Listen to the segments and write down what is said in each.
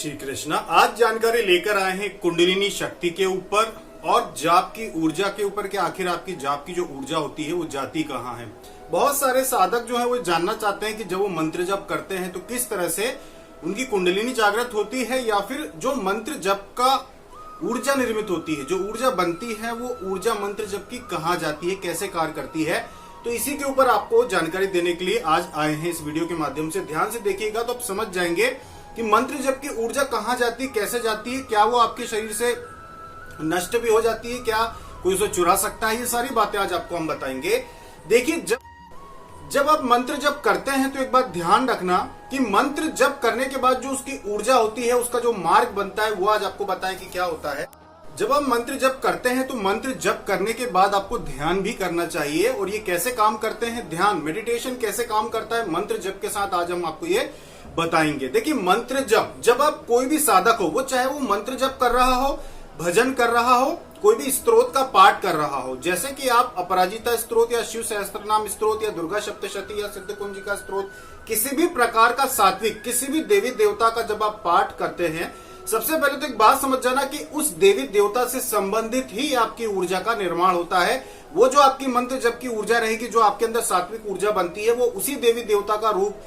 श्री कृष्णा। आज जानकारी लेकर आए हैं कुंडलिनी शक्ति के ऊपर और जाप की ऊर्जा के ऊपर कि आखिर आपकी जाप की जो ऊर्जा होती है वो जाती कहाँ है। बहुत सारे साधक जो है वो जानना चाहते हैं कि जब वो मंत्र जप करते हैं तो किस तरह से उनकी कुंडलिनी जागृत होती है, या फिर जो मंत्र जप का ऊर्जा निर्मित होती है, जो ऊर्जा बनती है, वो ऊर्जा मंत्र जप की कहाँ जाती है, कैसे कार्य करती है। तो इसी के ऊपर आपको जानकारी देने के लिए आज आए हैं इस वीडियो के माध्यम से। ध्यान से देखिएगा तो आप समझ जाएंगे कि मंत्र जप की ऊर्जा कहाँ जाती है, कैसे जाती है, क्या वो आपके शरीर से नष्ट भी हो जाती है, क्या कोई उसे चुरा सकता है, ये सारी बातें आज आपको हम बताएंगे। देखिए, जब आप मंत्र जप करते हैं तो एक बात ध्यान रखना कि मंत्र जप करने के बाद जो उसकी ऊर्जा होती है, उसका जो मार्ग बनता है, वो आज आपको बताएं कि क्या होता है। जब आप मंत्र जप करते हैं तो मंत्र जप करने के बाद आपको ध्यान भी करना चाहिए। और ये कैसे काम करते हैं, ध्यान मेडिटेशन कैसे काम करता है मंत्र जप के साथ, आज हम आपको ये बताएंगे। देखिए, मंत्र जप, जब आप कोई भी साधक हो, वो चाहे वो मंत्र जप कर रहा हो, भजन कर रहा हो, कोई भी स्त्रोत का पाठ कर रहा हो, जैसे कि आप अपराजिता स्त्रोत या शिव सहस्त्रनाम स्त्रोत या दुर्गा सप्तशती या सिद्ध कुंजिका स्त्रोत, किसी भी प्रकार का सात्विक, किसी भी देवी देवता का जब आप पाठ करते हैं, सबसे पहले तो एक बात समझ जाना कि उस देवी देवता से संबंधित ही आपकी ऊर्जा का निर्माण होता है। वो जो आपकी मंत्र जप की ऊर्जा रहेगी, जो आपके अंदर सात्विक ऊर्जा बनती है, वो उसी देवी देवता का रूप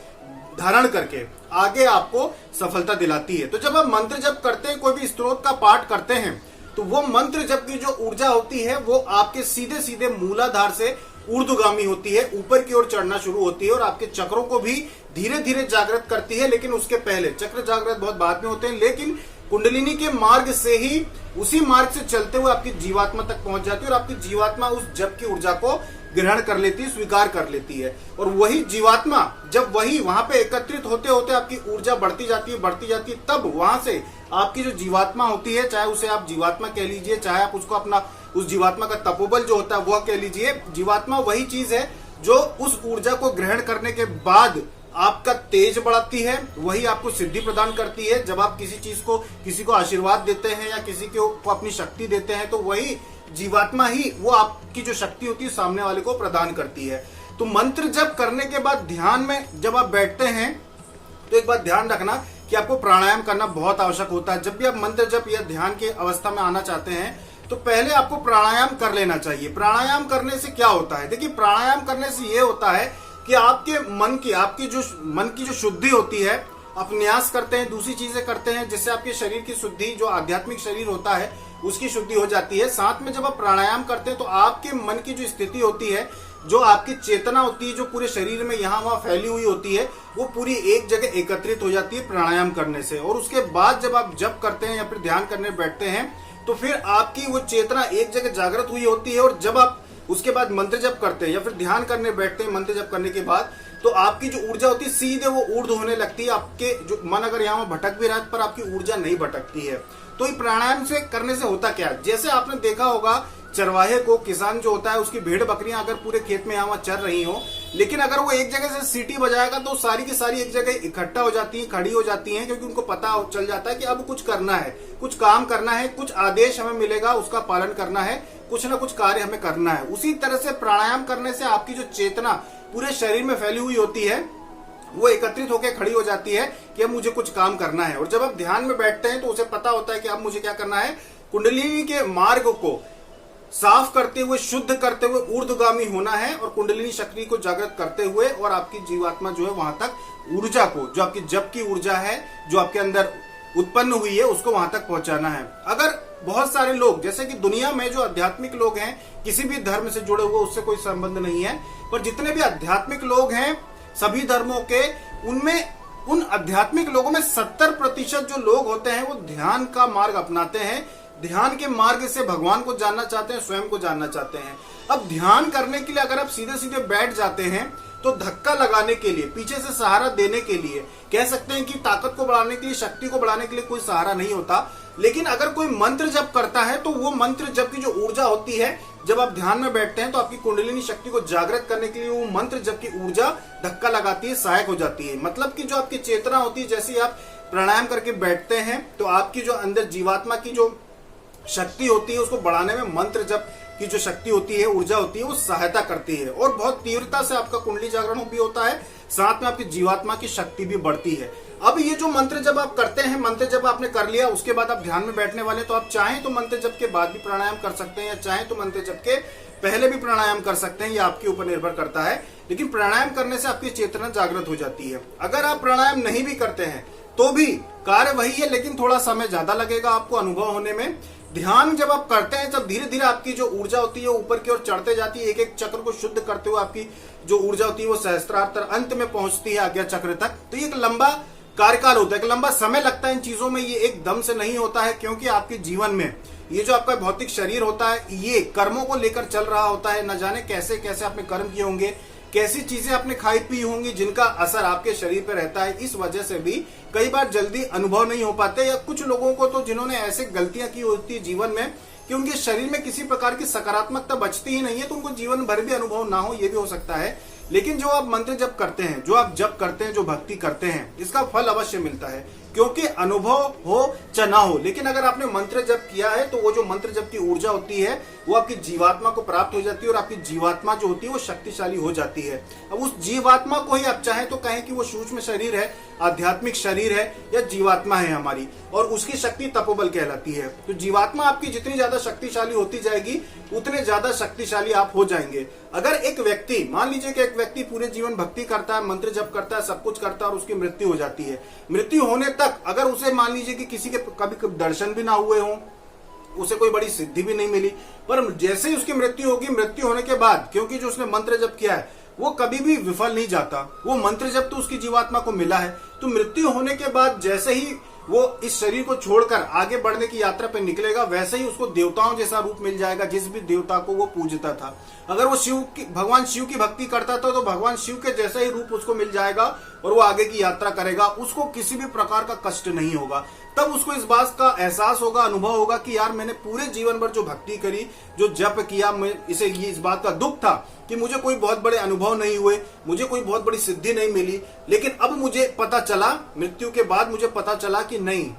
धारण करके आगे आपको सफलता दिलाती है। तो जब आप मंत्र जप करते हैं, कोई भी स्त्रोत का पाठ करते हैं, तो वो मंत्र जप की जो ऊर्जा होती है वो आपके सीधे सीधे मूलाधार से ऊर्ध्वगामी होती है, ऊपर की ओर चढ़ना शुरू होती है और आपके चक्रों को भी धीरे धीरे जागृत करती है। लेकिन उसके पहले चक्र जागृत बहुत बाद में होते हैं, लेकिन कुंडलिनी के मार्ग से ही, उसी मार्ग से चलते हुए आपकी जीवात्मा तक पहुंच जाती है और आपकी जीवात्मा उस जप की ऊर्जा को ग्रहण कर लेती है, स्वीकार कर लेती है। और वही जीवात्मा जब वहां पे एकत्रित होते होते आपकी ऊर्जा बढ़ती जाती है, तब वहां से आपकी जो जीवात्मा होती है, चाहे उसे आप जीवात्मा कह लीजिए, चाहे आप उसको अपना उस जीवात्मा का तपोबल जो होता है वह कह लीजिए, जीवात्मा वही चीज है जो उस ऊर्जा को ग्रहण करने के बाद आपका तेज बढ़ाती है, वही आपको सिद्धि प्रदान करती है। जब आप किसी को आशीर्वाद देते हैं या किसी को अपनी शक्ति देते हैं, तो वही जीवात्मा ही वो आपकी जो शक्ति होती है सामने वाले को प्रदान करती है। तो मंत्र जप करने के बाद ध्यान में जब आप बैठते हैं तो एक बात ध्यान रखना कि आपको प्राणायाम करना बहुत आवश्यक होता है। जब भी आप मंत्र जप या ध्यान की अवस्था में आना चाहते हैं तो पहले आपको प्राणायाम कर लेना चाहिए। प्राणायाम करने से क्या होता है, देखिए, प्राणायाम करने से ये होता है कि आपके मन की जो शुद्धि होती है, आप न्यास करते हैं, दूसरी चीजें करते हैं, जिससे आपके शरीर की शुद्धि, जो आध्यात्मिक शरीर होता है उसकी शुद्धि हो जाती है। साथ में जब आप प्राणायाम करते हैं तो आपके मन की जो स्थिति होती है, जो आपकी चेतना होती है, जो पूरे शरीर में यहाँ वहां फैली हुई होती है, वो पूरी एक जगह एकत्रित हो जाती है प्राणायाम करने से। और उसके बाद जब आप जप करते हैं या फिर ध्यान करने बैठते हैं तो फिर आपकी वो चेतना एक जगह जागृत हुई होती है। और जब आप उसके बाद मंत्र जप करते हैं या फिर ध्यान करने बैठते हैं मंत्र जप करने के बाद, तो आपकी जो ऊर्जा होती है सीधे वो ऊर्ध्व होने लगती है। आपके जो मन अगर यहाँ भटक भी रहा है पर आपकी ऊर्जा नहीं भटकती है। तो ये प्राणायाम से करने से होता क्या है, जैसे आपने देखा होगा चरवाहे को, किसान जो होता है, उसकी भेड़ बकरियां अगर पूरे खेत में यहाँ चर रही हो, लेकिन अगर वो एक जगह से सीटी बजाएगा तो सारी की सारी एक जगह इकट्ठा हो जाती है, खड़ी हो जाती हैं, क्योंकि उनको पता चल जाता है कि अब कुछ करना है, कुछ काम करना है, कुछ आदेश हमें मिलेगा, उसका पालन करना है, कुछ ना कुछ कार्य हमें करना है। उसी तरह से प्राणायाम करने से आपकी जो चेतना पूरे शरीर में फैली हुई होती है वो एकत्रित होकर खड़ी हो जाती है कि अब मुझे कुछ काम करना है। और जब आप ध्यान में बैठते हैं तो उसे पता होता है कि अब मुझे क्या करना है, कुंडलिनी के मार्ग को साफ करते हुए, शुद्ध करते हुए ऊर्ध्वगामी होना है और कुंडलिनी शक्ति को जागृत करते हुए और आपकी जीवात्मा जो है वहां तक ऊर्जा को, जो आपकी जप की ऊर्जा है, जो आपके अंदर उत्पन्न हुई है, उसको वहां तक पहुंचाना है। अगर बहुत सारे लोग, जैसे कि दुनिया में जो आध्यात्मिक लोग हैं, किसी भी धर्म से जुड़े हुए, उससे कोई संबंध नहीं है, पर जितने भी आध्यात्मिक लोग हैं सभी धर्मों के, उनमें उन आध्यात्मिक लोगों में 70% जो लोग होते हैं वो ध्यान का मार्ग अपनाते हैं। ध्यान के मार्ग से भगवान को जानना चाहते हैं, स्वयं को जानना चाहते हैं। अब ध्यान करने के लिए अगर आप सीधे सीधे बैठ जाते हैं तो धक्का लगाने के लिए, पीछे से सहारा देने के लिए, कह सकते हैं कि ताकत को बढ़ाने के लिए, शक्ति को बढ़ाने के लिए कोई सहारा नहीं होता। लेकिन अगर कोई मंत्र जप करता है तो वो मंत्र जप की जो ऊर्जा होती है, जब आप ध्यान में बैठते हैं तो आपकी कुंडलिनी शक्ति को जागृत करने के लिए वो मंत्र जप की ऊर्जा धक्का लगाती है, सहायक हो जाती है। मतलब कि जो आपकी चेतना होती है, जैसे आप प्राणायाम करके बैठते हैं तो आपकी जो अंदर जीवात्मा की जो शक्ति होती है उसको बढ़ाने में मंत्र जप की जो शक्ति होती है, ऊर्जा होती है, वो सहायता करती है और बहुत तीव्रता से आपका कुंडली जागरण भी होता है, साथ में आपकी जीवात्मा की शक्ति भी बढ़ती है। अब ये जो मंत्र जब आप करते हैं, मंत्र जब आपने कर लिया उसके बाद आप ध्यान में बैठने वाले, तो आप चाहें तो मंत्र जप के बाद भी प्राणायाम कर सकते हैं या चाहें तो मंत्र जप के पहले भी प्राणायाम कर सकते हैं, ये आपके ऊपर निर्भर करता है। लेकिन प्राणायाम करने से आपकी चेतना जागृत हो जाती है। अगर आप प्राणायाम नहीं भी करते हैं तो भी कार्य वही है, लेकिन थोड़ा समय ज्यादा लगेगा आपको अनुभव होने में। ध्यान जब आप करते हैं, जब धीरे धीरे आपकी जो ऊर्जा होती है ऊपर की ओर चढ़ते जाती है, एक एक चक्र को शुद्ध करते हुए आपकी जो ऊर्जा होती है वो सहस्त्रार अंत में पहुंचती है आज्ञा चक्र तक। तो ये एक लंबा कार्यकाल होता है, एक लंबा समय लगता है इन चीजों में, ये एकदम से नहीं होता है, क्योंकि आपके जीवन में ये जो आपका भौतिक शरीर होता है ये कर्मों को लेकर चल रहा होता है। न जाने कैसे कैसे आपने कर्म किए होंगे, कैसी चीजें आपने खाई पी होंगी जिनका असर आपके शरीर पर रहता है। इस वजह से भी कई बार जल्दी अनुभव नहीं हो पाते, या कुछ लोगों को तो जिन्होंने ऐसे गलतियां की होती है जीवन में कि उनके शरीर में किसी प्रकार की सकारात्मकता बचती ही नहीं है, तो उनको जीवन भर भी अनुभव ना हो, ये भी हो सकता है। लेकिन जो आप मंत्र जप करते हैं, जो आप जप करते हैं, जो भक्ति करते हैं, इसका फल अवश्य मिलता है, क्योंकि अनुभव हो चाहे ना हो। लेकिन अगर आपने मंत्र जप किया है तो वो जो मंत्र जप की ऊर्जा होती है वो आपकी जीवात्मा को प्राप्त हो जाती है, और आपकी जीवात्मा जो होती है वो शक्तिशाली हो जाती है। अब उस जीवात्मा को ही आप चाहें तो कहें कि वो सूक्ष्म शरीर है, आध्यात्मिक शरीर है, या जीवात्मा है हमारी, और उसकी शक्ति तपोबल कहलाती है। तो जीवात्मा आपकी जितनी ज्यादा शक्तिशाली होती जाएगी उतने ज्यादा शक्तिशाली आप हो जाएंगे। अगर एक व्यक्ति, मान लीजिए कि एक व्यक्ति पूरे जीवन भक्ति करता है, मंत्र जप करता है, सब कुछ करता है, और उसकी मृत्यु हो जाती है, मृत्यु होने तक अगर उसे मान लीजिए कि किसी के कभी दर्शन भी ना हुए हों, उसे कोई बड़ी सिद्धि भी नहीं मिली, पर जैसे ही उसकी मृत्यु होगी, मृत्यु होने के बाद क्योंकि जो उसने मंत्र जप किया है वो कभी भी विफल नहीं जाता, वो मंत्र जप तो उसकी जीवात्मा को मिला है। तो मृत्यु होने के बाद जैसे ही वो इस शरीर को छोड़कर आगे बढ़ने की यात्रा पर निकलेगा, वैसे ही उसको देवताओं जैसा रूप मिल जाएगा, जिस भी देवता को वो पूजता था। अगर वो भगवान शिव की भक्ति करता था तो भगवान शिव के जैसा ही रूप उसको मिल जाएगा, और वो आगे की यात्रा करेगा, उसको किसी भी प्रकार का कष्ट नहीं होगा। तब उसको इस बात का एहसास होगा, अनुभव होगा कि यार मैंने पूरे जीवन भर जो भक्ति करी, जो जप किया, इसे ये इस बात का दुख था कि मुझे कोई बहुत बड़े अनुभव नहीं हुए, मुझे कोई बहुत बड़ी सिद्धि नहीं मिली, लेकिन अब मुझे पता चला, मृत्यु के बाद मुझे पता चला कि नहीं,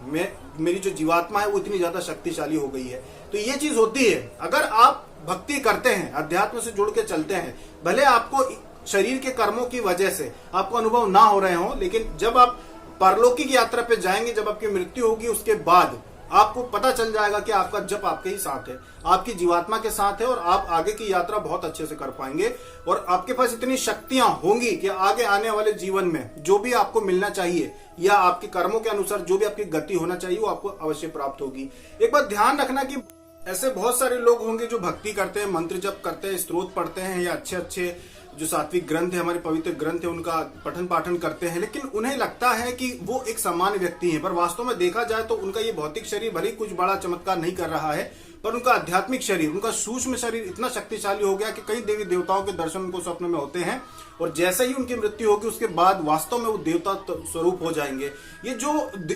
मेरी जो जीवात्मा है वो इतनी ज्यादा शक्तिशाली हो गई है। तो ये चीज होती है, अगर आप भक्ति करते हैं, अध्यात्म से जुड़ के चलते हैं, भले आपको शरीर के कर्मों की वजह से आपको अनुभव ना हो रहे हो, लेकिन जब आप परलौकिक यात्रा पे जाएंगे, जब आपकी मृत्यु होगी, उसके बाद आपको पता चल जाएगा कि आपका जप आपके ही साथ है, आपकी जीवात्मा के साथ है, और आप आगे की यात्रा बहुत अच्छे से कर पाएंगे। और आपके पास इतनी शक्तियां होंगी कि आगे आने वाले जीवन में जो भी आपको मिलना चाहिए, या आपके कर्मों के अनुसार जो भी आपकी गति होना चाहिए, वो आपको अवश्य प्राप्त होगी। एक बात ध्यान रखना कि ऐसे बहुत सारे लोग होंगे जो भक्ति करते हैं, मंत्र जप करते हैं, स्तोत्र पढ़ते हैं, या अच्छे अच्छे जो सात्विक ग्रंथ है, हमारे पवित्र ग्रंथ है, उनका पठन पाठन करते हैं, लेकिन उन्हें लगता है कि वो एक सामान्य व्यक्ति है। पर वास्तव में देखा जाए तो उनका ये भौतिक शरीर भले कुछ बड़ा चमत्कार नहीं कर रहा है, पर उनका आध्यात्मिक शरीर, उनका सूक्ष्म शरीर इतना शक्तिशाली हो गया कि कई देवी देवताओं के दर्शन उनको स्वप्न में होते हैं, और जैसे ही उनकी मृत्यु होगी उसके बाद वास्तव में वो देवता स्वरूप हो जाएंगे। ये जो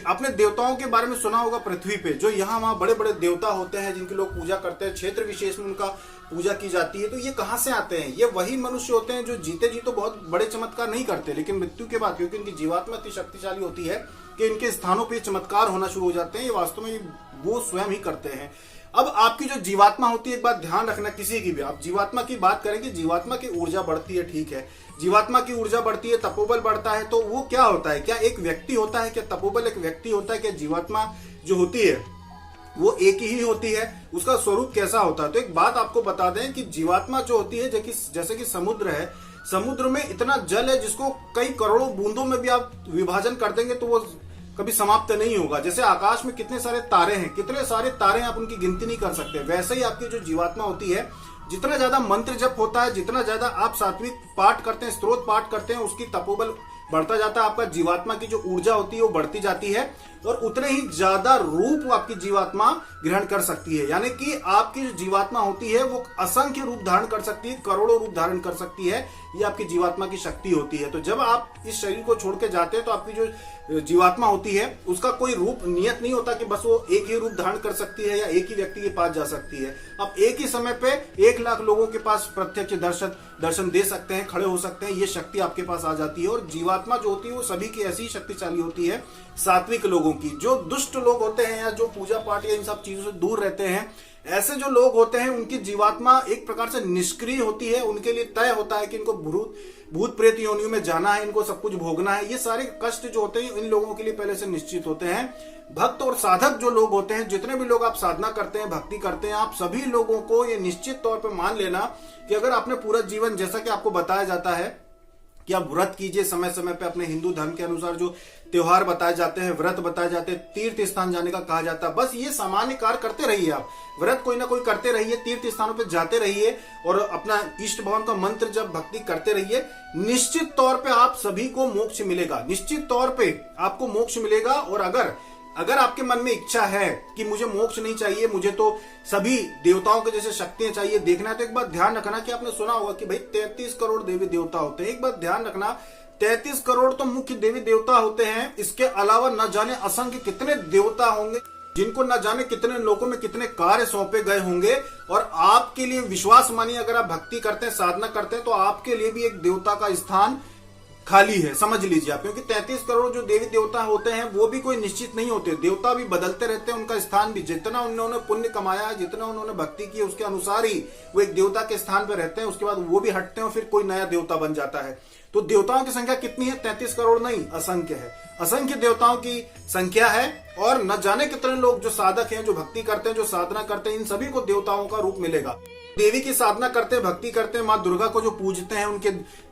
आपने देवताओं के बारे में सुना होगा पृथ्वी पे, जो यहाँ वहाँ बड़े बड़े देवता होते हैं जिनकी लोग पूजा करते हैं, क्षेत्र विशेष में उनका पूजा की जाती है, तो ये कहाँ से आते हैं? ये वही मनुष्य होते हैं जो जीते जी तो बहुत बड़े चमत्कार नहीं करते, लेकिन मृत्यु के बाद क्योंकि इनकी जीवात्मा इतनी शक्तिशाली होती है कि इनके स्थानों पर चमत्कार होना शुरू हो जाते हैं। ये वास्तव में वो स्वयं ही करते हैं। अब आपकी जो जीवात्मा होती है, एक बात ध्यान रखना, किसी की भी आप जीवात्मा की बात करेंगे, जीवात्मा की ऊर्जा बढ़ती है, ठीक है, जीवात्मा की ऊर्जा बढ़ती है, तपोबल बढ़ता है, तो वो क्या होता है? क्या एक व्यक्ति होता है? क्या तपोबल एक व्यक्ति होता है? क्या जीवात्मा जो होती है वो एक ही होती है? उसका स्वरूप कैसा होता है? तो एक बात आपको बता दें कि जीवात्मा जो होती है, जैसे कि समुद्र है, समुद्र में इतना जल है जिसको कई करोड़ों बूंदों में भी आप विभाजन कर देंगे तो वो कभी समाप्त नहीं होगा। जैसे आकाश में कितने सारे तारे हैं, कितने सारे तारे हैं, आप उनकी गिनती नहीं कर सकते। वैसे ही आपकी जो जीवात्मा होती है, जितना ज्यादा मंत्र जप होता है, जितना ज्यादा आप सात्विक पाठ करते हैं, स्तोत्र पाठ करते हैं, उसकी तपोबल बढ़ता जाता है, आपका जीवात्मा की जो ऊर्जा होती है वो बढ़ती जाती है, और उतने ही ज्यादा रूप आपकी जीवात्मा ग्रहण कर सकती है। यानी कि आपकी जो जीवात्मा होती है वो असंख्य रूप धारण कर सकती है, करोड़ों रूप धारण कर सकती है, ये आपकी जीवात्मा की शक्ति होती है। तो जब आप इस शरीर को छोड़ के जाते हैं तो आपकी जो जीवात्मा होती है उसका कोई रूप नियत नहीं होता कि बस वो एक ही रूप धारण कर सकती है या एक ही व्यक्ति के पास जा सकती है। आप एक ही समय पे 1 लाख लोगों के पास प्रत्यक्ष दर्शन दे सकते हैं, खड़े हो सकते हैं, ये शक्ति आपके पास आ जाती है। और जीवात्मा जो होती है वो सभी की ऐसी शक्तिशाली होती है, सात्विक लोगों की। जो दुष्ट लोग होते हैं या जो पूजा पाठ या इन सब चीजों से दूर रहते हैं, ऐसे जो लोग होते हैं उनकी जीवात्मा एक प्रकार से निष्क्रिय होती है, उनके लिए तय होता है कि इनको भूत प्रेत योनियों में जाना है, इनको सब कुछ भोगना है। ये सारे कष्ट जो होते हैं इन लोगों के लिए पहले से निश्चित होते हैं। भक्त और साधक जो लोग होते हैं, जितने भी लोग आप साधना करते हैं, भक्ति करते हैं, आप सभी लोगों को ये निश्चित तौर पर मान लेना कि अगर आपने पूरा जीवन, जैसा कि आपको बताया जाता है कि आप व्रत कीजिए समय समय पे, अपने हिंदू धर्म के अनुसार जो त्योहार बताए जाते हैं, व्रत बताए जाते हैं, तीर्थ स्थान जाने का कहा जाता है, बस ये सामान्य कार्य करते रहिए। आप व्रत कोई ना कोई करते रहिए, तीर्थ स्थानों पे जाते रहिए और अपना इष्ट भगवान का मंत्र जब भक्ति करते रहिए। निश्चित तौर पे आप सभी को मोक्ष मिलेगा, निश्चित तौर पे आपको मोक्ष मिलेगा। और अगर आपके मन में इच्छा है कि मुझे मोक्ष नहीं चाहिए, मुझे तो सभी देवताओं के जैसे शक्तियां चाहिए, देखना है, तो एक बात ध्यान रखना कि आपने सुना होगा कि भाई 33 करोड़ देवी देवता होते हैं। एक बात ध्यान रखना, 33 करोड़ तो मुख्य देवी देवता होते हैं, इसके अलावा न जाने असंख्य कितने देवता होंगे जिनको न जाने कितने लोगों में कितने कार्य सौंपे गए होंगे। और आपके लिए विश्वास मानिए, अगर आप भक्ति करते हैं, साधना करते हैं, तो आपके लिए भी एक देवता का स्थान खाली है, समझ लीजिए आप। क्योंकि 33 करोड़ जो देवी देवता होते हैं वो भी कोई निश्चित नहीं होते, देवता भी बदलते रहते हैं, उनका स्थान भी, जितना उन्होंने पुण्य कमाया है, जितना उन्होंने भक्ति की, उसके अनुसार ही वो एक देवता के स्थान पर रहते हैं। उसके बाद वो भी हटते हैं और फिर कोई नया देवता बन जाता है। तो देवताओं की संख्या कितनी है? 33 करोड़ नहीं, असंख्य है, असंख्य देवताओं की संख्या है। और न जाने कितने लोग जो साधक हैं, जो भक्ति करते हैं, जो साधना करते हैं, इन सभी को देवताओं का रूप मिलेगा। देवी की साधना करते हैं, भक्ति करते हैं, माँ दुर्गा को जो पूजते हैं,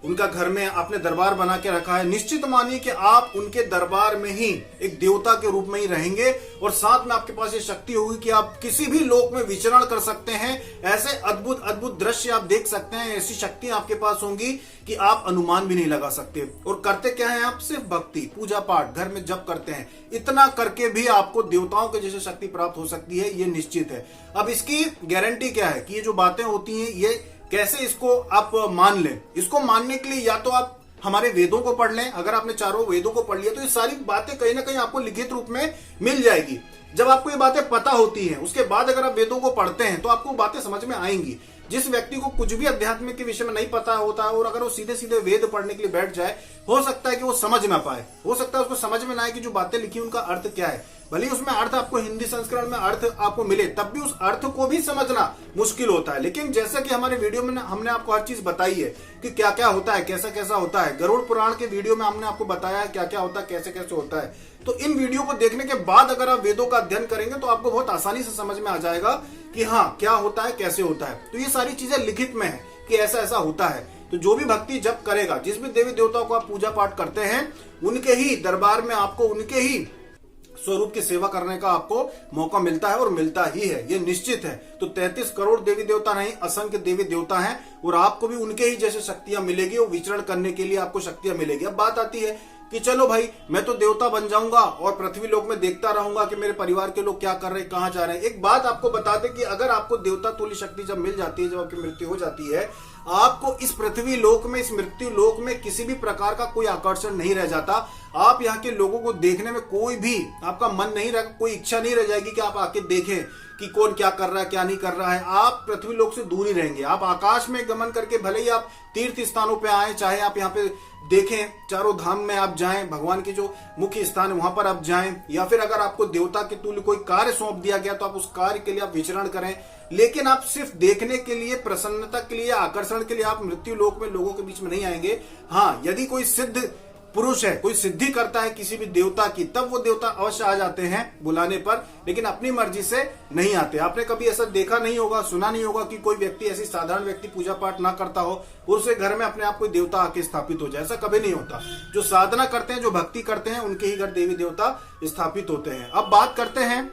उनका घर में आपने दरबार बना के रखा है, निश्चित मानिए कि आप उनके दरबार में ही एक देवता के रूप में ही रहेंगे। और साथ में आपके पास ये शक्ति होगी कि आप किसी भी लोक में विचरण कर सकते हैं। ऐसे अद्भुत अद्भुत दृश्य आप देख सकते हैं, ऐसी शक्तियां आपके पास होंगी कि आप अनुमान भी नहीं लगा सकते। और करते क्या है आप? सिर्फ भक्ति, पूजा पाठ, घर में जप करते हैं। इतना करके भी आपको देवताओं के जैसे शक्ति प्राप्त हो सकती है, ये निश्चित है। अब इसकी गारंटी क्या है कि ये जो बातें होती हैं ये कैसे इसको आप मान लें? इसको मानने के लिए या तो आप हमारे वेदों को पढ़ लें। अगर आपने चारों वेदों को पढ़ लिया तो ये सारी बातें कहीं ना कहीं आपको लिखित रूप में मिल जाएगी। जब आपको ये बातें पता होती हैं, उसके बाद अगर आप वेदों को पढ़ते हैं तो आपको बातें समझ में आएंगी। जिस व्यक्ति को कुछ भी अध्यात्म के विषय में नहीं पता होता है और अगर वो सीधे सीधे वेद पढ़ने के लिए बैठ जाए, हो सकता है कि वो समझ ना पाए, हो सकता है उसको समझ में ना आए कि जो बातें लिखी उनका अर्थ क्या है। भले उसमें अर्थ आपको हिंदी संस्करण में अर्थ आपको मिले, तब भी उस अर्थ को भी समझना मुश्किल होता है। लेकिन जैसा कि हमारे वीडियो में हमने आपको हर चीज बताई है कि क्या क्या होता है, कैसा कैसा होता है। गरुड़ पुराण के वीडियो में हमने आपको बताया है क्या क्या होता है, कैसे कैसे होता है। तो इन वीडियो को देखने के बाद अगर आप वेदों का अध्ययन करेंगे तो आपको बहुत आसानी से समझ में आ जाएगा कि हाँ क्या होता है, कैसे होता है। तो ये सारी चीजें लिखित में है कि ऐसा ऐसा होता है। तो जो भी भक्ति जप करेगा, जिस भी देवी देवताओं को आप पूजा पाठ करते हैं, उनके ही दरबार में आपको उनके ही स्वरूप की सेवा करने का आपको मौका मिलता है और मिलता ही है, ये निश्चित है। तो 33 करोड़ देवी देवता नहीं, असंख्य देवी देवता हैं और आपको भी उनके ही जैसे शक्तियां मिलेगी और विचरण करने के लिए आपको शक्तियां मिलेगी। अब बात आती है कि चलो भाई मैं तो देवता बन जाऊंगा और पृथ्वी लोक में देखता रहूंगा कि मेरे परिवार के लोग क्या कर रहे हैं, कहां जा रहे हैं। एक बात आपको बता दें कि अगर आपको देवता तुल्य शक्ति जब मिल जाती है, जब आपकी मृत्यु हो जाती है, आपको इस पृथ्वी लोक में, इस मृत्यु लोक में किसी भी प्रकार का कोई आकर्षण नहीं रह जाता। आप यहाँ के लोगों को देखने में कोई भी आपका मन नहीं रह, कोई इच्छा नहीं रह जाएगी कि आप आके देखें कि कौन क्या कर रहा है, क्या नहीं कर रहा है। आप पृथ्वी लोक से दूर ही रहेंगे। आप आकाश में गमन करके भले ही आप तीर्थ स्थानों पे आए, चाहे आप यहाँ पे देखें, चारों धाम में आप जाएं, भगवान के जो मुख्य स्थान है वहां पर आप जाएं, या फिर अगर आपको देवता के तुल्य कोई कार्य सौंप दिया गया तो आप उस कार्य के लिए आप विचरण करें। लेकिन आप सिर्फ देखने के लिए, प्रसन्नता के लिए, आकर्षण के लिए आप मृत्यु लोक में लोगों के बीच में नहीं आएंगे। हाँ, यदि कोई सिद्ध पुरुष है, कोई सिद्धि करता है किसी भी देवता की, तब वो देवता अवश्य आ जाते हैं बुलाने पर, लेकिन अपनी मर्जी से नहीं आते। आपने कभी ऐसा देखा नहीं होगा, सुना नहीं होगा कि कोई व्यक्ति, ऐसी साधारण व्यक्ति पूजा पाठ ना करता हो, उसके घर में अपने आप कोई देवता आके स्थापित हो जाए, ऐसा कभी नहीं होता। जो साधना करते हैं, जो भक्ति करते हैं, उनके ही घर देवी देवता स्थापित होते हैं। अब बात करते हैं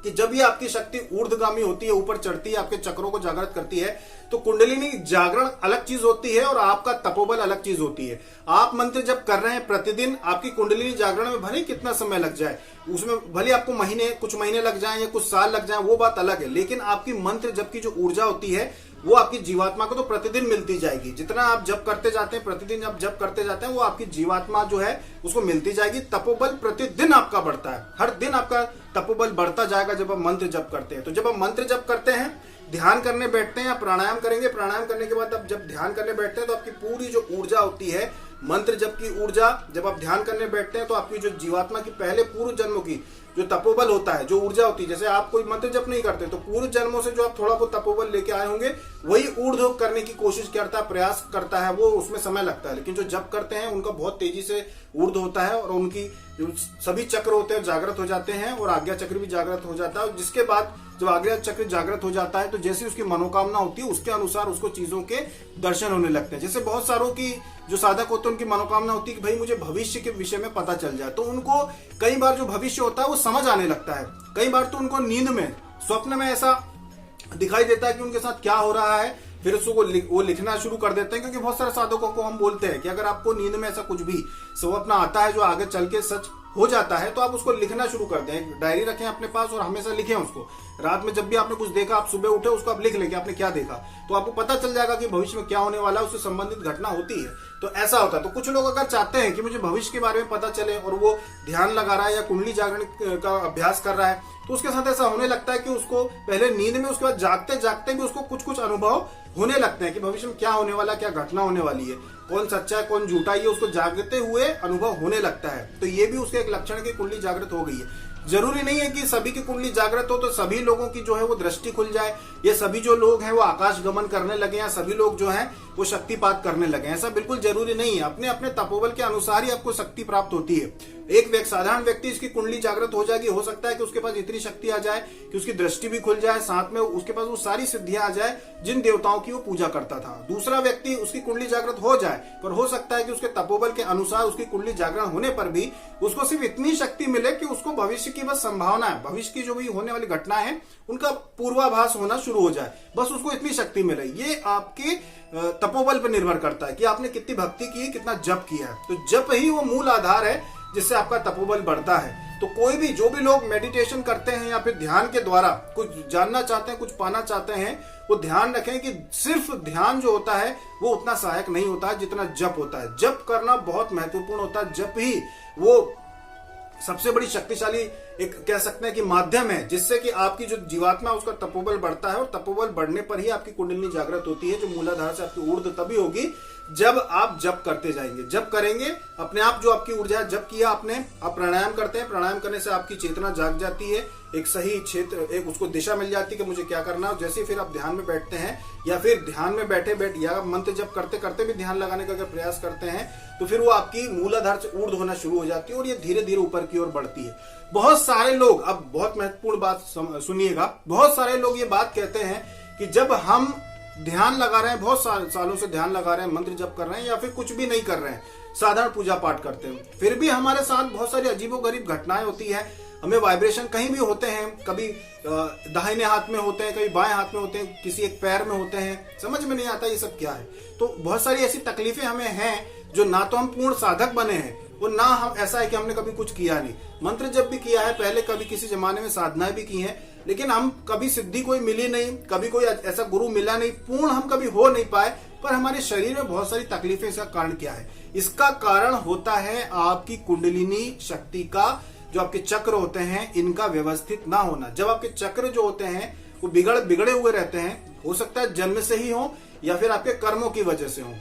कि जब ये आपकी शक्ति ऊर्ध्वगामी होती है, ऊपर चढ़ती है, आपके चक्रों को जागृत करती है, तो कुंडलिनी जागरण अलग चीज होती है और आपका तपोबल अलग चीज होती है। आप मंत्र जब कर रहे हैं प्रतिदिन, आपकी कुंडलिनी जागरण में भले कितना समय लग जाए, उसमें भले आपको कुछ महीने लग जाए या कुछ साल लग जाए, वो बात अलग है। लेकिन आपकी मंत्र जब की जो ऊर्जा होती है वो आपकी जीवात्मा को तो प्रतिदिन मिलती जाएगी। जितना आप जप करते जाते हैं, प्रतिदिन आप जप करते जाते हैं, वो आपकी जीवात्मा जो है उसको मिलती जाएगी। तपोबल प्रतिदिन आपका बढ़ता है, हर दिन आपका तपोबल बढ़ता जाएगा जब आप मंत्र जप करते हैं। तो जब आप मंत्र जप करते हैं, ध्यान करने बैठते हैं या प्राणायाम करेंगे, प्राणायाम करने के बाद आप जब ध्यान करने बैठते हैं तो आपकी पूरी जो ऊर्जा होती है मंत्र जप की ऊर्जा, जब आप ध्यान करने बैठते हैं तो आपकी जो जीवात्मा की पहले पूर्व जन्मों की जो तपोबल होता है, जो ऊर्जा होती है, जैसे आप कोई मंत्र जप नहीं करते तो पूर्व जन्मों से जो आप थोड़ा बहुत तपोबल लेके आए होंगे वही ऊर्ध्व करने की कोशिश करता है, प्रयास करता है, वो उसमें समय लगता है। लेकिन जो जप करते हैं उनका बहुत तेजी से ऊर्ध्व होता है और उनकी जो सभी चक्र होते हैं जागृत हो जाते हैं और आज्ञा चक्र भी जागृत हो जाता है। जिसके बाद जब आज्ञा चक्र जागृत हो जाता है तो जैसी उसकी मनोकामना होती है उसके अनुसार उसको चीजों के दर्शन होने लगते हैं। जैसे बहुत सारों की जो साधक होते हैं उनकी मनोकामना होती है कि भाई मुझे भविष्य के विषय में पता चल जाए, तो उनको कई बार जो भविष्य होता है वो समझ आने लगता है। कई बार तो उनको नींद में, स्वप्न में ऐसा दिखाई देता है कि उनके साथ क्या हो रहा है, फिर उसको वो लिखना शुरू कर देते हैं। क्योंकि बहुत सारे साधकों को हम बोलते हैं कि अगर आपको नींद में ऐसा कुछ भी स्वप्न आता है जो आगे चल के सच हो जाता है तो आप उसको लिखना शुरू कर दें। एक डायरी रखें अपने पास और हमेशा लिखें उसको। रात में जब भी आपने कुछ देखा, आप सुबह उठे उसको आप लिख लें कि आपने क्या देखा, तो आपको पता चल जाएगा कि भविष्य में क्या होने वाला है, उससे संबंधित घटना होती है। तो ऐसा होता है। तो कुछ लोग अगर चाहते हैं कि मुझे भविष्य के बारे में पता चले और वो ध्यान लगा रहा है या कुंडली जागरण का अभ्यास कर रहा है, तो उसके साथ ऐसा होने लगता है कि उसको पहले नींद में, उसके बाद जागते जागते भी उसको कुछ कुछ अनुभव होने लगते हैं कि भविष्य में क्या होने वाला, क्या घटना होने वाली है, कौन सच्चा है कौन झूठा, ये उसको जागते हुए अनुभव होने लगता है। तो ये भी उसके एक लक्षण है कि कुंडली जागृत हो गई है। जरूरी नहीं है कि सभी की कुंडली जागृत हो तो सभी लोगों की जो है वो दृष्टि खुल जाए, या सभी जो लोग हैं वो आकाश गमन करने लगे, या सभी लोग जो हैं वो शक्तिपात करने लगे। ऐसा बिल्कुल जरूरी नहीं है। अपने अपने तपोबल के अनुसार ही आपको शक्ति प्राप्त होती है। एक साधारण व्यक्ति इसकी कुंडली जागृत हो जाएगी, हो सकता है कि उसके पास इतनी शक्ति आ जाए कि उसकी दृष्टि भी खुल जाए, साथ में उसके पास वो सारी सिद्धियां आ जाए जिन देवताओं की वो पूजा करता था। दूसरा व्यक्ति उसकी कुंडली जागृत हो जाए, पर हो सकता है कि उसके तपोबल के अनुसार उसकी कुंडली जागरण होने पर भी उसको सिर्फ इतनी शक्ति मिले कि उसको भविष्य की बस संभावना है, भविष्य की जो भी होने वाली घटना है उनका पूर्वाभास होना शुरू हो जाए, बस उसको इतनी शक्ति मिले। ये आपके तपोबल पर निर्भर करता है कि आपने कितनी भक्ति की, कितना जप किया है। तो जप ही वो मूल आधार है जिससे आपका तपोबल बढ़ता है। तो कोई भी, जो भी लोग मेडिटेशन करते हैं या फिर ध्यान के द्वारा कुछ जानना चाहते हैं, कुछ पाना चाहते हैं, वो ध्यान रखें कि सिर्फ ध्यान जो होता है वो उतना सहायक नहीं होता है जितना जप होता है। जप करना बहुत महत्वपूर्ण होता है। जप ही वो सबसे बड़ी शक्तिशाली एक कह सकते हैं कि माध्यम है जिससे कि आपकी जो जीवात्मा उसका तपोबल बढ़ता है, और तपोबल बढ़ने पर ही आपकी कुंडलिनी जागृत होती है, जो मूलाधार से आपकी ऊर्ध्व तभी होगी जब आप जप करते जाएंगे। जप करेंगे अपने आप, जो आपकी ऊर्जा जप किया आपने, आप प्राणायाम करते हैं, प्राणायाम करने से आपकी चेतना जाग जाती है, एक सही क्षेत्र, एक उसको दिशा मिल जाती है कि मुझे क्या करना है। जैसे फिर आप ध्यान में बैठते हैं या फिर ध्यान में बैठे या मंत्र जप करते करते भी ध्यान लगाने का अगर प्रयास करते हैं तो फिर वो आपकी मूलाधार से ऊर्ध्व होना शुरू हो जाती है और ये धीरे धीरे ऊपर की ओर बढ़ती है। बहुत सारे लोग, अब बहुत महत्वपूर्ण बात सुनिएगा, बहुत सारे लोग ये बात कहते हैं कि जब हम ध्यान लगा रहे हैं, बहुत सालों से ध्यान लगा रहे हैं, मंत्र जप कर रहे हैं या फिर कुछ भी नहीं कर रहे हैं, साधारण पूजा पाठ करते हैं, फिर भी हमारे साथ बहुत सारी अजीबोगरीब घटनाएं होती है। हमें वाइब्रेशन कहीं भी होते हैं, कभी दाहिने हाथ में होते हैं, कभी बाएं हाथ में होते हैं, किसी एक पैर में होते हैं, समझ में नहीं आता ये सब क्या है। तो बहुत सारी ऐसी तकलीफें हमें हैं जो ना तो हम पूर्ण साधक बने हैं और ना हम ऐसा है कि हमने कभी कुछ किया नहीं। मंत्र जप भी किया है पहले, कभी किसी जमाने में साधनाएं भी की हैं, लेकिन हम कभी सिद्धि कोई मिली नहीं, कभी कोई ऐसा गुरु मिला नहीं, पूर्ण हम कभी हो नहीं पाए। पर हमारे शरीर में बहुत सारी तकलीफें, इसका कारण क्या है? इसका कारण होता है आपकी कुंडलिनी शक्ति का, जो आपके चक्र होते हैं इनका व्यवस्थित ना होना। जब आपके चक्र जो होते हैं वो बिगड़े हुए रहते हैं, हो सकता है जन्म से ही हो या फिर आपके कर्मों की वजह से हो,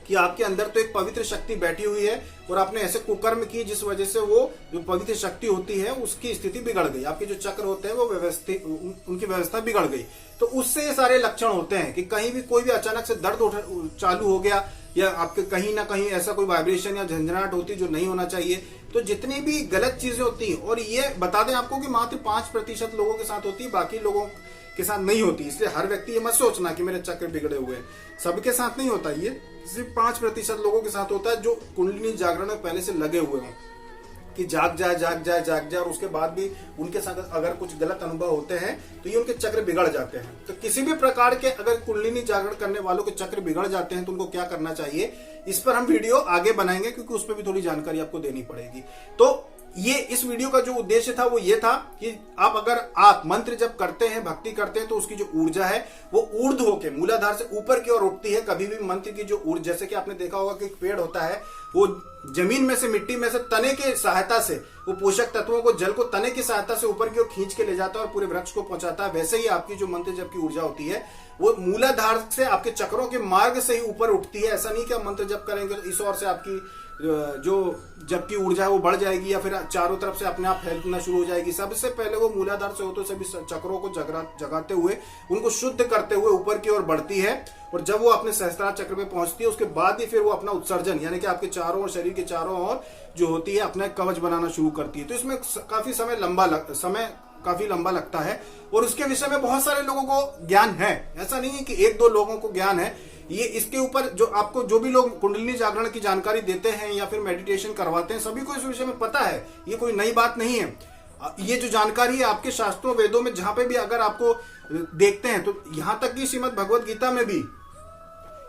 कि आपके अंदर तो एक पवित्र शक्ति बैठी हुई है और आपने ऐसे कुकर्म किए जिस वजह से वो जो पवित्र शक्ति होती है उसकी स्थिति बिगड़ गई, आपके जो चक्र होते हैं वो व्यवस्थित, उनकी व्यवस्था बिगड़ गई। तो उससे ये सारे लक्षण होते हैं कि कहीं भी कोई भी अचानक से दर्द चालू हो गया, या आपके कहीं ना कहीं ऐसा कोई वाइब्रेशन या झंझनाहट होती जो नहीं होना चाहिए। तो जितनी भी गलत चीजें होती हैं, और ये बता दें आपको कि मात्र 5% लोगों के साथ होती है, बाकी लोगों के साथ नहीं होती। इसलिए हर व्यक्ति ये मत सोचना कि मेरे चक्र बिगड़े हुए हैं, सबके साथ नहीं होता, ये सिर्फ 5% लोगों के साथ होता है जो कुंडलिनी जागरण में पहले से लगे हुए हैं कि जाग जाए, और उसके बाद भी उनके साथ अगर कुछ गलत अनुभव होते हैं तो ये उनके चक्र बिगड़ जाते हैं। तो किसी भी प्रकार के अगर कुंडलिनी जागरण करने वालों के चक्र बिगड़ जाते हैं तो उनको क्या करना चाहिए, इस पर हम वीडियो आगे बनाएंगे, क्योंकि उस पर भी थोड़ी जानकारी आपको देनी पड़ेगी। तो ये इस वीडियो का जो उद्देश्य था वो ये था कि अगर आप मंत्र जब करते हैं, भक्ति करते हैं, तो उसकी जो ऊर्जा है वो ऊर्ध्व होकर मूलाधार से ऊपर की ओर उठती है। कभी भी मंत्र की जो ऊर्जा, जैसे कि आपने देखा होगा कि एक पेड़ होता है वो जमीन में से, मिट्टी में से तने के सहायता से वो पोषक तत्वों को, जल को तने की सहायता से ऊपर की ओर खींच के ले जाता है और पूरे वृक्ष को पहुंचाता है, वैसे ही आपकी जो मंत्र जप की ऊर्जा होती है वो मूलाधार से आपके चक्रों के मार्ग से ही ऊपर उठती है। ऐसा नहीं कि आप मंत्र जप करेंगे तो इस ओर से आपकी जो जप की ऊर्जा है वो बढ़ जाएगी या फिर चारों तरफ से अपने आप फैलना शुरू हो जाएगी। सबसे पहले वो मूलाधार से होते सभी चक्रों को जगाते हुए, उनको शुद्ध करते हुए ऊपर की ओर बढ़ती है, और जब वो अपने सहस्त्रार चक्र में पहुंचती है उसके बाद ही फिर वो अपना उत्सर्जन यानी कि आपके चारों ओर, शरीर के चारों ओर जो होती है अपना कवच बनाना शुरू करती है। तो इसमें काफी लंबा लगता है और उसके विषय में बहुत सारे लोगों को ज्ञान है। ऐसा नहीं है कि एक दो लोगों को ज्ञान है। ये इसके ऊपर जो भी लोग कुंडलिनी जागरण की जानकारी देते हैं या फिर मेडिटेशन करवाते हैं, सभी को इस विषय में पता है। ये कोई नई बात नहीं है। ये जो जानकारी है आपके शास्त्रों, वेदों में जहां पे भी अगर आपको देखते हैं तो यहां तक कि श्रीमद् भगवत गीता में भी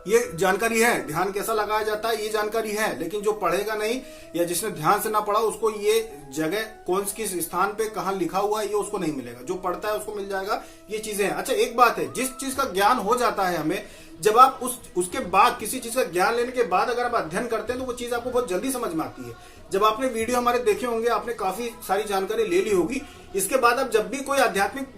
ये जानकारी है। ध्यान कैसा लगाया जाता है ये जानकारी है, लेकिन जो पढ़ेगा नहीं या जिसने ध्यान से ना पढ़ा उसको ये जगह कौन किस स्थान पे कहां लिखा हुआ है ये उसको नहीं मिलेगा। जो पढ़ता है उसको मिल जाएगा ये चीजें हैं। अच्छा, एक बात है, जिस चीज का ज्ञान हो जाता है हमें, जब आप उसके बाद किसी चीज का ज्ञान लेने के बाद अगर आप अध्ययन करते हैं तो वो चीज आपको बहुत जल्दी समझ में आती है। जब आपने वीडियो हमारे देखे होंगे, आपने काफी सारी जानकारी ले ली होगी, इसके बाद आप जब भी कोई आध्यात्मिक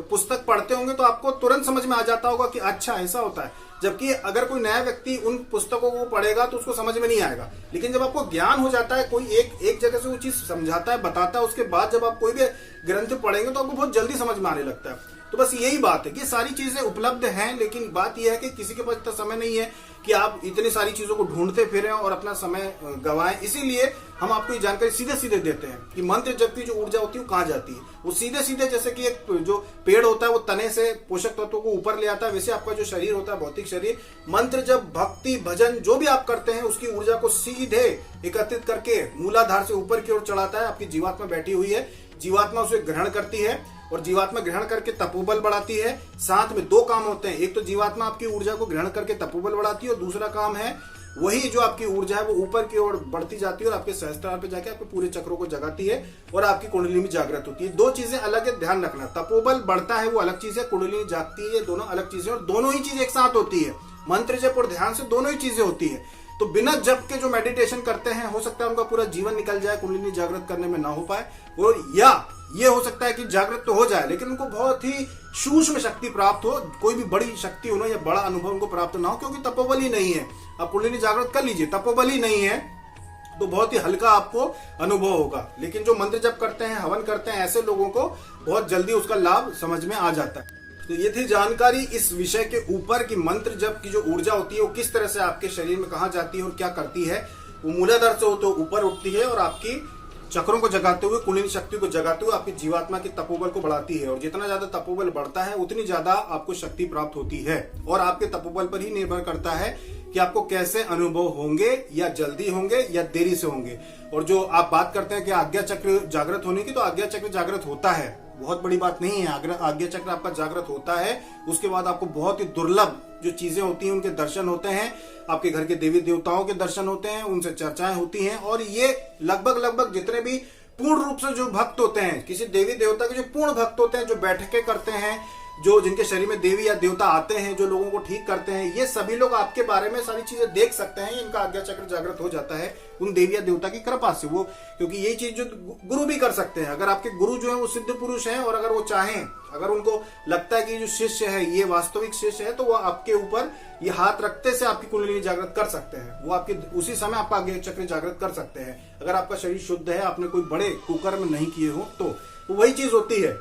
पुस्तक पढ़ते होंगे तो आपको तुरंत समझ में आ जाता होगा कि अच्छा ऐसा होता है। जबकि अगर कोई नया व्यक्ति उन पुस्तकों को पढ़ेगा तो उसको समझ में नहीं आएगा। लेकिन जब आपको ज्ञान हो जाता है, कोई एक जगह से वो चीज समझाता है, बताता है, उसके बाद जब आप कोई भी ग्रंथ पढ़ेंगे तो आपको बहुत जल्दी समझ में आने लगता है। तो बस यही बात है कि सारी चीजें उपलब्ध हैं, लेकिन बात यह है कि किसी के पास इतना समय नहीं है कि आप इतनी सारी चीजों को ढूंढते फिरें और अपना समय गवाएं। इसीलिए हम आपको ये जानकारी सीधे सीधे देते हैं कि मंत्र जप की जो ऊर्जा होती है वो कहाँ जाती है। वो सीधे सीधे, जैसे कि एक जो पेड़ होता है वो तने से पोषक तत्वों को ऊपर ले आता है, वैसे आपका जो शरीर होता है, भौतिक शरीर, मंत्र जप, भक्ति, भजन जो भी आप करते हैं उसकी ऊर्जा को सीधे एकत्रित करके मूलाधार से ऊपर की ओर चढ़ाता है। आपकी जीवात्मा बैठी हुई है, जीवात्मा उसे ग्रहण करती है और जीवात्मा ग्रहण करके तपोबल बढ़ाती है। साथ में दो काम होते हैं, एक तो जीवात्मा आपकी ऊर्जा को ग्रहण करके तपोबल बढ़ाती है और दूसरा काम है वही जो आपकी ऊर्जा है वो ऊपर की ओर बढ़ती जाती है और आपके सहस्त्रार पे जाके आपके पूरे चक्रों को जगाती है और आपकी कुंडली में जागृत होती है। दो चीजें अलग है, ध्यान रखना। तपोबल बढ़ता है वो अलग चीज है, कुंडली जागती है, दोनों अलग चीजें, और दोनों ही चीज एक साथ होती है। मंत्र जप और ध्यान से दोनों ही चीजें होती है। तो बिना जप के जो मेडिटेशन करते हैं, हो सकता है उनका पूरा जीवन निकल जाए, कुंडलिनी जागृत करने में ना हो पाए, और या ये हो सकता है कि जागृत तो हो जाए लेकिन उनको बहुत ही सूक्ष्म शक्ति प्राप्त हो, कोई भी बड़ी शक्ति होना या बड़ा अनुभव उनको प्राप्त ना हो, क्योंकि तपोबल ही नहीं है। आप कुंडलिनी जागृत कर लीजिए, तपोबल ही नहीं है तो बहुत ही हल्का आपको अनुभव होगा। लेकिन जो मंत्र जप करते हैं, हवन करते हैं, ऐसे लोगों को बहुत जल्दी उसका लाभ समझ में आ जाता है। तो ये थी जानकारी इस विषय के ऊपर कि मंत्र जप की जो ऊर्जा होती है वो किस तरह से आपके शरीर में कहाँ जाती है और क्या करती है। वो मूलाधार से हो तो ऊपर उठती है और आपकी चक्रों को जगाते हुए, कुंडलिनी शक्ति को जगाते हुए आपकी जीवात्मा की तपोबल को बढ़ाती है। और जितना ज्यादा तपोबल बढ़ता है उतनी ज्यादा आपको शक्ति प्राप्त होती है। और आपके तपोबल पर ही निर्भर करता है कि आपको कैसे अनुभव होंगे, या जल्दी होंगे या देरी से होंगे। और जो आप बात करते हैं कि आज्ञा चक्र जागृत होने की, तो आज्ञा चक्र जागृत होता है, बहुत बड़ी बात नहीं है। आज्ञा चक्र आपका जागृत होता है, उसके बाद आपको बहुत ही दुर्लभ जो चीजें होती हैं उनके दर्शन होते हैं, आपके घर के देवी देवताओं के दर्शन होते हैं, उनसे चर्चाएं होती हैं। और ये लगभग जितने भी पूर्ण रूप से जो भक्त होते हैं, किसी देवी देवता के जो पूर्ण भक्त होते हैं, जो बैठकें करते हैं, जो जिनके शरीर में देवी या देवता आते हैं, जो लोगों को ठीक करते हैं, ये सभी लोग आपके बारे में सारी चीजें देख सकते हैं। इनका आज्ञा चक्र जागृत हो जाता है उन देवी या देवता की कृपा से। वो क्योंकि ये चीज जो गुरु भी कर सकते हैं, अगर आपके गुरु जो है वो सिद्ध पुरुष हैं और अगर वो चाहें, अगर उनको लगता है कि जो शिष्य है ये वास्तविक शिष्य है, तो वो आपके ऊपर ये हाथ रखते से आपकी कुंडलिनी जागृत कर सकते हैं। वो आपके उसी समय आपका आज्ञा चक्र जागृत कर सकते हैं, अगर आपका शरीर शुद्ध है, आपने कोई बड़े कुकर्म नहीं किए हो। तो वही चीज होती है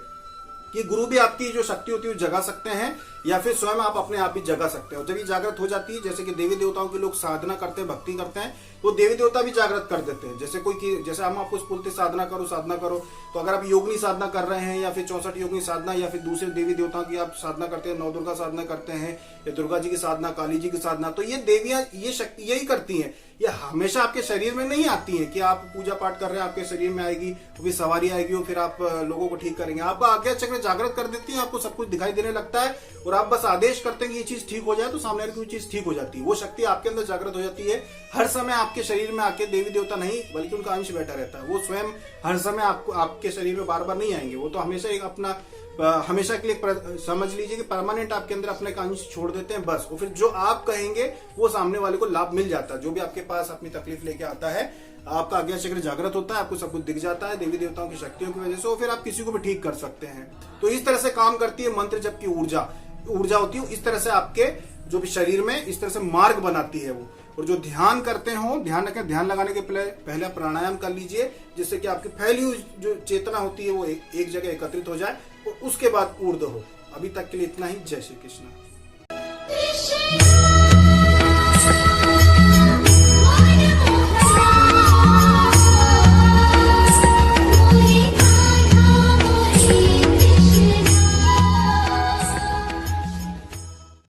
कि गुरु भी आपकी जो शक्ति होती है वो जगा सकते हैं, या फिर स्वयं आप अपने आप ही जगा सकते हैं। और जब ये जागृत हो जाती है, जैसे कि देवी देवताओं के लोग साधना करते हैं, भक्ति करते हैं, तो देवी देवता भी जागृत कर देते हैं। जैसे हम आपको बोलते साधना करो, तो अगर आप योगनी साधना कर रहे हैं, या फिर 64 योगनी साधना, या फिर दूसरे देवी देवताओं की आप साधना करते हैं, नौ दुर्गा साधना करते हैं, या दुर्गा जी की साधना, काली जी की साधना, तो ये देवियां ये शक्ति यही करती हैं। ये हमेशा आपके शरीर में नहीं आती है कि आप पूजा पाठ कर रहे हैं, आपके शरीर में आएगी, फिर सवारी आएगी और फिर आप लोगों को ठीक करेंगे। आपका आज्ञा चक्र जागृत कर देती है, आपको सब कुछ दिखाई देने लगता है और आप बस आदेश करते हैं कि ये चीज ठीक हो जाए, तो सामने वाली चीज ठीक हो जाती है। वो शक्ति आपके अंदर जागृत हो जाती है। हर समय आपके शरीर में आके देवी देवता नहीं, बल्कि उनका अंश बैठा रहता है। वो स्वयं हर समय आपके शरीर में बार बार नहीं आएंगे, वो तो हमेशा एक अपना हमेशा के लिए समझ लीजिए कि परमानेंट आपके अंदर अपने का अंश छोड़ देते हैं बस। और फिर जो आप कहेंगे वो सामने वाले को लाभ मिल जाता है। जो भी आपके पास अपनी तकलीफ लेके आता है, आपका अज्ञात चक्र जागृत होता है, आपको सब कुछ दिख जाता है देवी देवताओं की शक्तियों की वजह से, और फिर आप किसी को भी ठीक कर सकते हैं। तो इस तरह से काम करती है मंत्र जप की ऊर्जा होती है। इस तरह से आपके जो भी शरीर में इस तरह से मार्ग बनाती है वो। और जो ध्यान करते हो, ध्यान रखें, ध्यान लगाने के पहले प्राणायाम कर लीजिए, जिससे कि आपकी फैली हुई जो चेतना होती है वो एक जगह एकत्रित हो जाए, और उसके बाद ऊर्ध्व हो। अभी तक के लिए इतना ही। जय श्री कृष्ण।